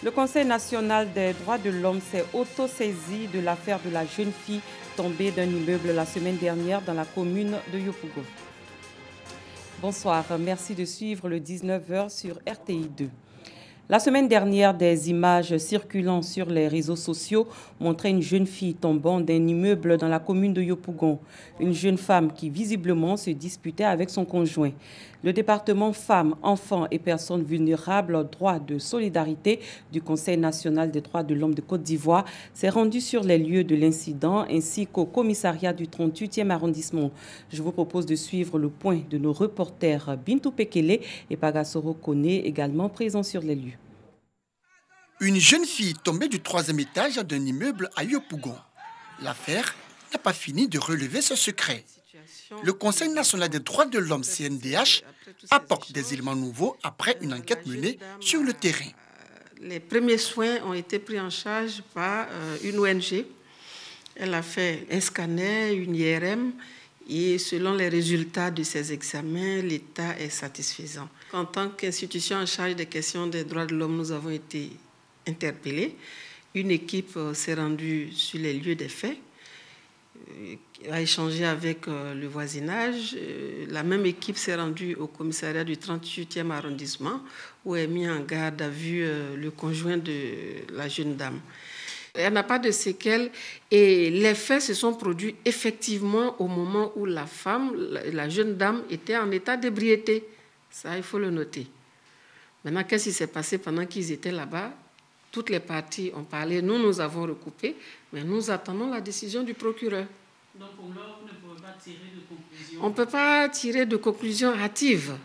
Le Conseil national des droits de l'homme s'est auto-saisi de l'affaire de la jeune fille tombée d'un immeuble la semaine dernière dans la commune de Yopougon. Bonsoir, merci de suivre le 19h sur RTI 2. La semaine dernière, des images circulant sur les réseaux sociaux montraient une jeune fille tombant d'un immeuble dans la commune de Yopougon. Une jeune femme qui visiblement se disputait avec son conjoint. Le département Femmes, Enfants et Personnes vulnérables, droits de solidarité du Conseil national des droits de l'homme de Côte d'Ivoire s'est rendu sur les lieux de l'incident ainsi qu'au commissariat du 38e arrondissement. Je vous propose de suivre le point de nos reporters Bintou Pekele et Pagasoro Kone, également présents sur les lieux. Une jeune fille tombée du 3e étage d'un immeuble à Yopougon. L'affaire n'a pas fini de relever ce secret. Le Conseil national des droits de l'homme, CNDH, apporte des éléments nouveaux après une enquête menée sur le terrain. Les premiers soins ont été pris en charge par une ONG. Elle a fait un scanner, une IRM, et selon les résultats de ces examens, l'état est satisfaisant. En tant qu'institution en charge des questions des droits de l'homme, nous avons été interpellés. Une équipe s'est rendue sur les lieux des faits, a échangé avec le voisinage. La même équipe s'est rendue au commissariat du 38e arrondissement où est mis en garde à vue le conjoint de la jeune dame. Elle n'a pas de séquelles et les faits se sont produits effectivement au moment où la femme, la jeune dame, était en état d'ébriété. Ça, il faut le noter. Maintenant, qu'est-ce qui s'est passé pendant qu'ils étaient là-bas? Toutes les parties ont parlé, nous avons recoupé, mais nous attendons la décision du procureur. Donc pour l'heure, vous ne pouvez pas tirer de conclusion? On ne peut pas tirer de conclusion hâtive.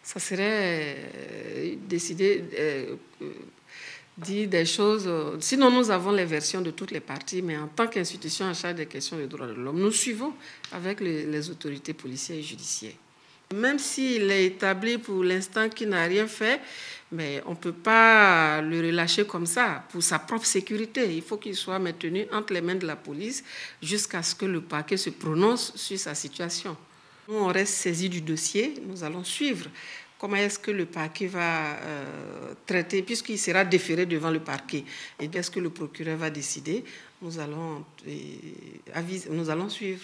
Ça serait décider, dire des choses. Sinon, nous avons les versions de toutes les parties, mais en tant qu'institution en charge des questions des droits de l'homme, nous suivons avec les autorités policières et judiciaires. Même s'il est établi pour l'instant qu'il n'a rien fait, mais on ne peut pas le relâcher comme ça pour sa propre sécurité. Il faut qu'il soit maintenu entre les mains de la police jusqu'à ce que le parquet se prononce sur sa situation. Nous, on reste saisis du dossier. Nous allons suivre comment est-ce que le parquet va traiter, puisqu'il sera déféré devant le parquet. Et est-ce que le procureur va décider? Nous allons suivre.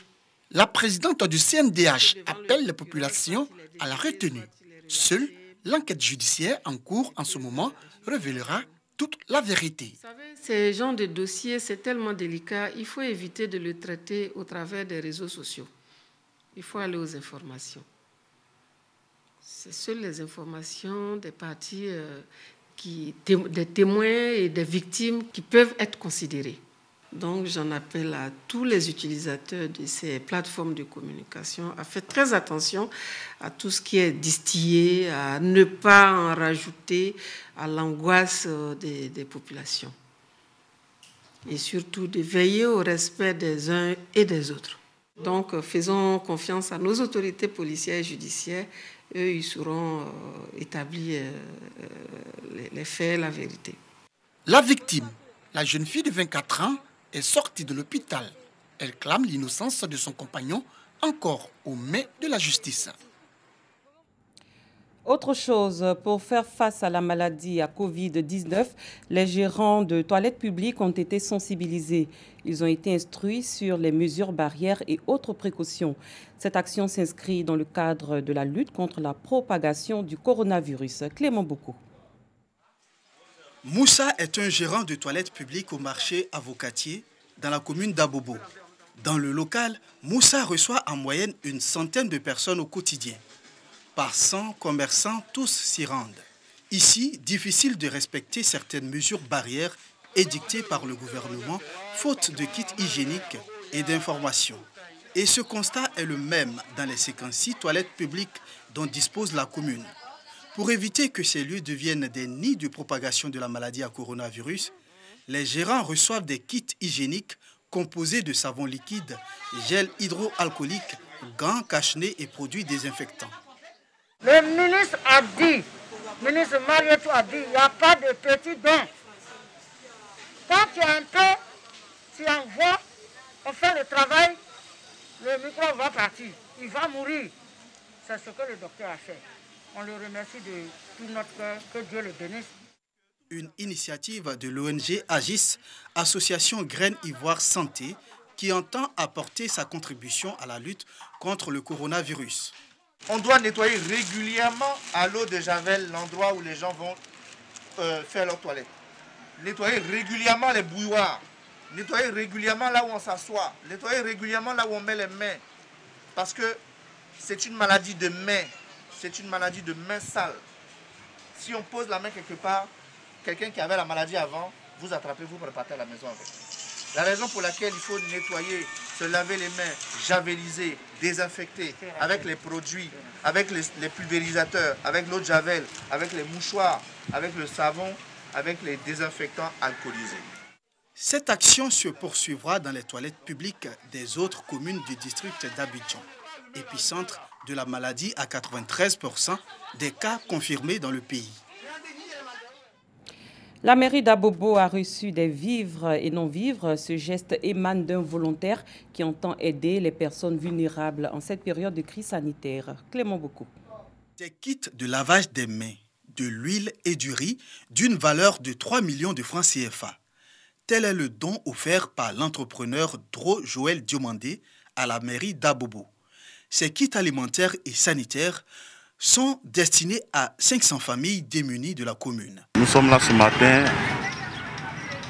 La présidente du CNDH appelle les populations à la retenue. Seule l'enquête judiciaire en cours en ce moment révélera toute la vérité. Vous savez, ces genres de dossiers, c'est tellement délicat, il faut éviter de le traiter au travers des réseaux sociaux. Il faut aller aux informations. C'est seules les informations des parties, des témoins et des victimes qui peuvent être considérées. Donc, j'en appelle à tous les utilisateurs de ces plateformes de communication à faire très attention à tout ce qui est distillé, à ne pas en rajouter à l'angoisse des populations. Et surtout de veiller au respect des uns et des autres. Donc, faisons confiance à nos autorités policières et judiciaires. Eux, ils sauront établir les faits, la vérité. La victime, la jeune fille de 24 ans, est sortie de l'hôpital. Elle clame l'innocence de son compagnon, encore aux mains de la justice. Autre chose, pour faire face à la maladie à Covid-19, les gérants de toilettes publiques ont été sensibilisés. Ils ont été instruits sur les mesures barrières et autres précautions. Cette action s'inscrit dans le cadre de la lutte contre la propagation du coronavirus. Clément Boko. Moussa est un gérant de toilettes publiques au marché Avocatier dans la commune d'Abobo. Dans le local, Moussa reçoit en moyenne une centaine de personnes au quotidien. Par 100 commerçants, tous s'y rendent. Ici, difficile de respecter certaines mesures barrières édictées par le gouvernement, faute de kits hygiéniques et d'informations. Et ce constat est le même dans les 56 toilettes publiques dont dispose la commune. Pour éviter que ces lieux deviennent des nids de propagation de la maladie à coronavirus, les gérants reçoivent des kits hygiéniques composés de savon liquide, gel hydroalcoolique, gants, cache-nez et produits désinfectants. Le ministre a dit, le ministre Marietou a dit, il n'y a pas de petits dons. Quand tu as un peu, tu envoies, on fait le travail, le micro va partir, il va mourir. C'est ce que le docteur a fait. On le remercie de tout notre cœur, que Dieu le bénisse. Une initiative de l'ONG Agis, Association Graines Ivoire Santé, qui entend apporter sa contribution à la lutte contre le coronavirus. On doit nettoyer régulièrement à l'eau de Javel l'endroit où les gens vont faire leur toilette. Nettoyer régulièrement les bouilloires. Nettoyer régulièrement là où on s'assoit. Nettoyer régulièrement là où on met les mains. Parce que c'est une maladie de main. C'est une maladie de main sale. Si on pose la main quelque part, quelqu'un qui avait la maladie avant, vous attrapez, vous repartez à la maison avec. La raison pour laquelle il faut nettoyer, se laver les mains, javeliser, désinfecter avec les produits, avec les pulvérisateurs, avec l'eau de Javel, avec les mouchoirs, avec le savon, avec les désinfectants alcoolisés. Cette action se poursuivra dans les toilettes publiques des autres communes du district d'Abidjan, épicentre de la maladie à 93% des cas confirmés dans le pays. La mairie d'Abobo a reçu des vivres et non-vivres. Ce geste émane d'un volontaire qui entend aider les personnes vulnérables en cette période de crise sanitaire. Clément Boko. Des kits de lavage des mains, de l'huile et du riz d'une valeur de 3 millions de francs CFA. Tel est le don offert par l'entrepreneur Dro Joël Diomandé à la mairie d'Abobo. Ces kits alimentaires et sanitaires sont destinés à 500 familles démunies de la commune. Nous sommes là ce matin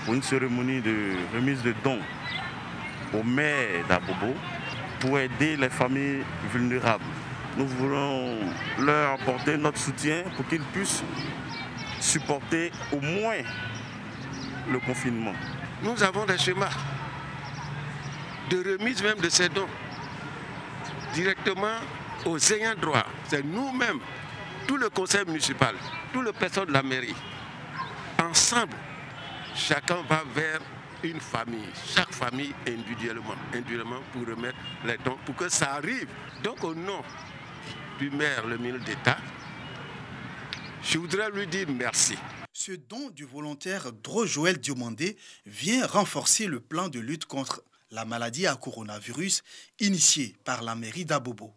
pour une cérémonie de remise de dons au maire d'Abobo pour aider les familles vulnérables. Nous voulons leur apporter notre soutien pour qu'ils puissent supporter au moins le confinement. Nous avons des schémas de remise même de ces dons directement aux ayants droit. C'est nous-mêmes, tout le conseil municipal, tout le personnel de la mairie. Ensemble, chacun va vers une famille, chaque famille individuellement pour remettre les dons, pour que ça arrive. Donc au nom du maire, le ministre d'État, je voudrais lui dire merci. Ce don du volontaire Dro Joël Diomandé vient renforcer le plan de lutte contre la maladie à coronavirus initié par la mairie d'Abobo.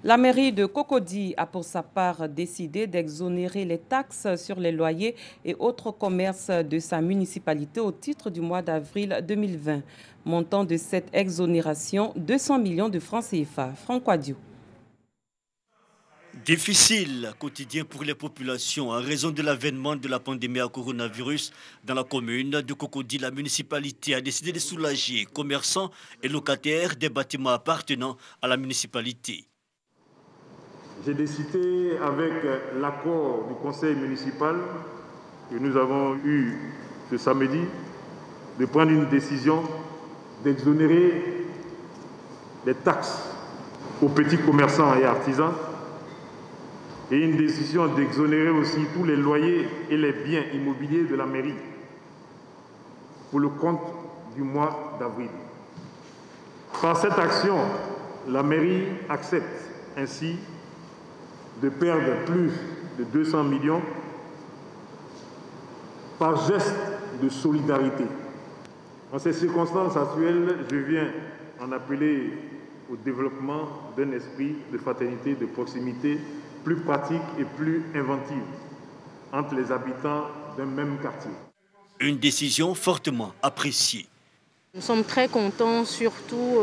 La mairie de Cocody a pour sa part décidé d'exonérer les taxes sur les loyers et autres commerces de sa municipalité au titre du mois d'avril 2020. Montant de cette exonération, 200 millions de francs CFA. Franck Wadiou. Difficile quotidien pour les populations en raison de l'avènement de la pandémie à coronavirus. Dans la commune de Cocody, la municipalité a décidé de soulager commerçants et locataires des bâtiments appartenant à la municipalité. J'ai décidé, avec l'accord du conseil municipal que nous avons eu ce samedi, de prendre une décision d'exonérer les taxes aux petits commerçants et artisans et une décision d'exonérer aussi tous les loyers et les biens immobiliers de la mairie pour le compte du mois d'avril. Par cette action, la mairie accepte ainsi de perdre plus de 200 millions par geste de solidarité. En ces circonstances actuelles, je viens en appeler au développement d'un esprit de fraternité, de proximité plus pratique et plus inventive entre les habitants d'un même quartier. Une décision fortement appréciée. Nous sommes très contents, surtout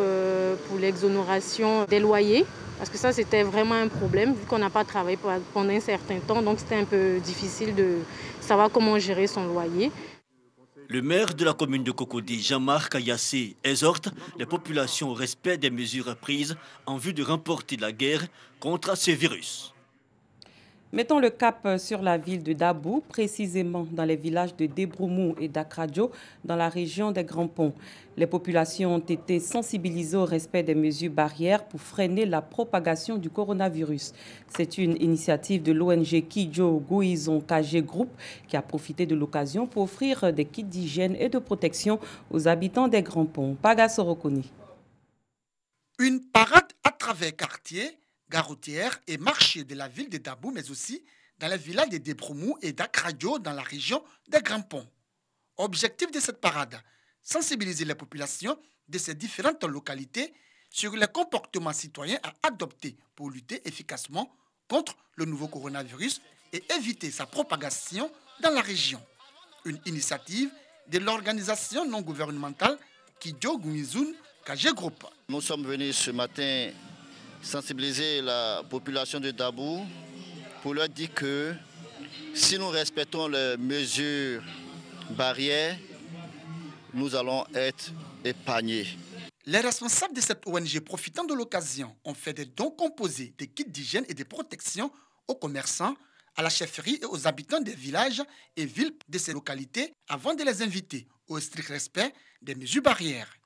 pour l'exonération des loyers, parce que ça c'était vraiment un problème, vu qu'on n'a pas travaillé pendant un certain temps, donc c'était un peu difficile de savoir comment gérer son loyer. Le maire de la commune de Cocody, Jean-Marc Ayassé, exhorte les populations au respect des mesures prises en vue de remporter la guerre contre ce virus. Mettons le cap sur la ville de Dabou, précisément dans les villages de Debroumou et d'Akradjo, dans la région des Grands Ponts. Les populations ont été sensibilisées au respect des mesures barrières pour freiner la propagation du coronavirus. C'est une initiative de l'ONG Kidjo Guizon KG Group qui a profité de l'occasion pour offrir des kits d'hygiène et de protection aux habitants des Grands Ponts. Paga Sorokoni. Une parade à travers quartiers, gares routières et marchés de la ville de Dabou, mais aussi dans les villages de Debroumou et d'Akradjo dans la région des Grands Ponts. Objectif de cette parade, sensibiliser les populations de ces différentes localités sur les comportements citoyens à adopter pour lutter efficacement contre le nouveau coronavirus et éviter sa propagation dans la région. Une initiative de l'organisation non gouvernementale Kidjo Guizun KG Group. Nous sommes venus ce matin sensibiliser la population de Dabou pour leur dire que si nous respectons les mesures barrières, nous allons être épargnés. Les responsables de cette ONG profitant de l'occasion ont fait des dons composés de kits d'hygiène et de protection aux commerçants, à la chefferie et aux habitants des villages et villes de ces localités avant de les inviter au strict respect des mesures barrières.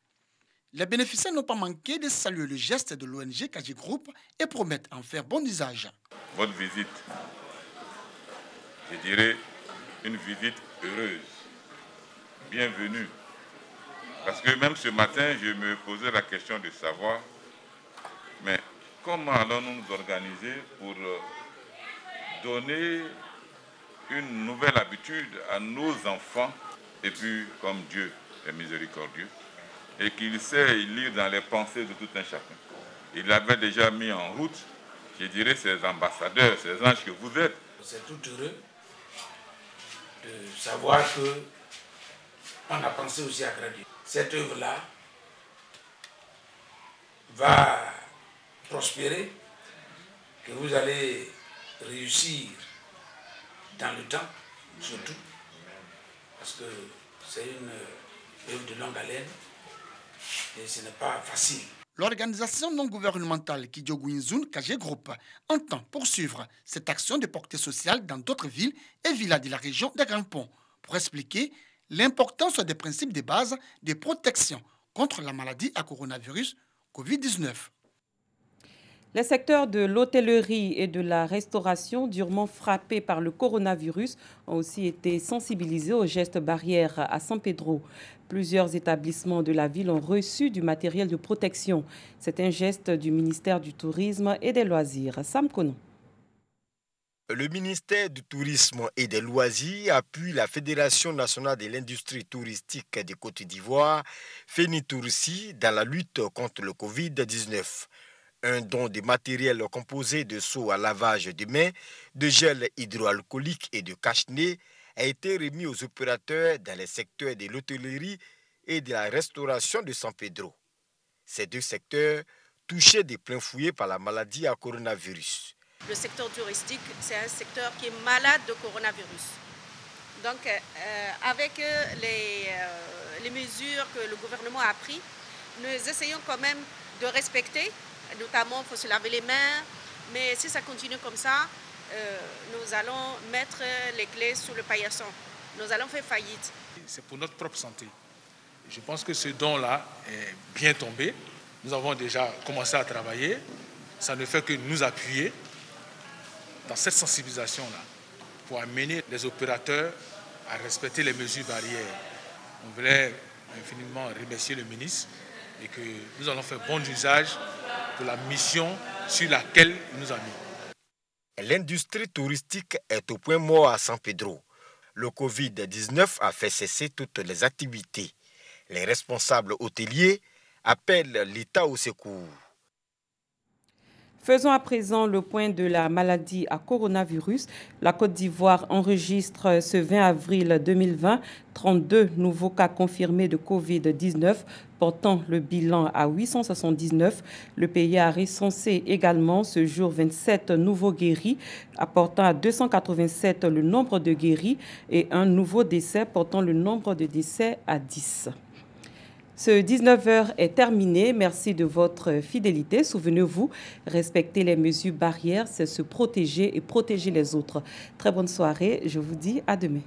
Les bénéficiaires n'ont pas manqué de saluer le geste de l'ONG KG Group et promettent en faire bon usage. Votre visite, je dirais une visite heureuse, bienvenue. Parce que même ce matin, je me posais la question de savoir, mais comment allons-nous nous organiser pour donner une nouvelle habitude à nos enfants, et puis comme Dieu est miséricordieux, et qu'il sait lire dans les pensées de tout un chacun. Il avait déjà mis en route, je dirais, ces ambassadeurs, ces anges que vous êtes. C'est tout heureux de savoir qu'on a pensé aussi à grandir. Cette œuvre-là va prospérer, que vous allez réussir dans le temps, surtout, parce que c'est une œuvre de longue haleine et ce n'est pas facile. L'organisation non gouvernementale Kidjo Guizun KG Group entend poursuivre cette action de portée sociale dans d'autres villes et villages de la région des Grands Ponts pour expliquer l'importance des principes de base de protection contre la maladie à coronavirus Covid-19. Les secteurs de l'hôtellerie et de la restauration durement frappés par le coronavirus ont aussi été sensibilisés aux gestes barrières à San Pedro. Plusieurs établissements de la ville ont reçu du matériel de protection. C'est un geste du ministère du Tourisme et des Loisirs. Sam Konon. Le ministère du Tourisme et des Loisirs appuie la Fédération nationale de l'industrie touristique de Côte d'Ivoire, FENITOURSI, dans la lutte contre le Covid-19. Un don de matériel composé de seaux à lavage de mains, de gel hydroalcoolique et de cache-nez a été remis aux opérateurs dans les secteurs de l'hôtellerie et de la restauration de San Pedro. Ces deux secteurs touchés de plein fouet par la maladie à coronavirus. Le secteur touristique, c'est un secteur qui est malade de coronavirus. Donc, avec les mesures que le gouvernement a prises, nous essayons quand même de respecter. Notamment, il faut se laver les mains, mais si ça continue comme ça, nous allons mettre les clés sous le paillasson. Nous allons faire faillite. C'est pour notre propre santé. Je pense que ce don-là est bien tombé. Nous avons déjà commencé à travailler. Ça ne fait que nous appuyer dans cette sensibilisation-là pour amener les opérateurs à respecter les mesures barrières. On voulait infiniment remercier le ministre et que nous allons faire bon usage de la mission sur laquelle il nous a mis. L'industrie touristique est au point mort à San Pedro. Le Covid-19 a fait cesser toutes les activités. Les responsables hôteliers appellent l'État au secours. Faisons à présent le point de la maladie à coronavirus. La Côte d'Ivoire enregistre ce 20 avril 2020 32 nouveaux cas confirmés de Covid-19, portant le bilan à 879. Le pays a recensé également ce jour 27 nouveaux guéris, apportant à 287 le nombre de guéris et un nouveau décès, portant le nombre de décès à 10. Ce 19h est terminé. Merci de votre fidélité. Souvenez-vous, respecter les mesures barrières, c'est se protéger et protéger les autres. Très bonne soirée. Je vous dis à demain.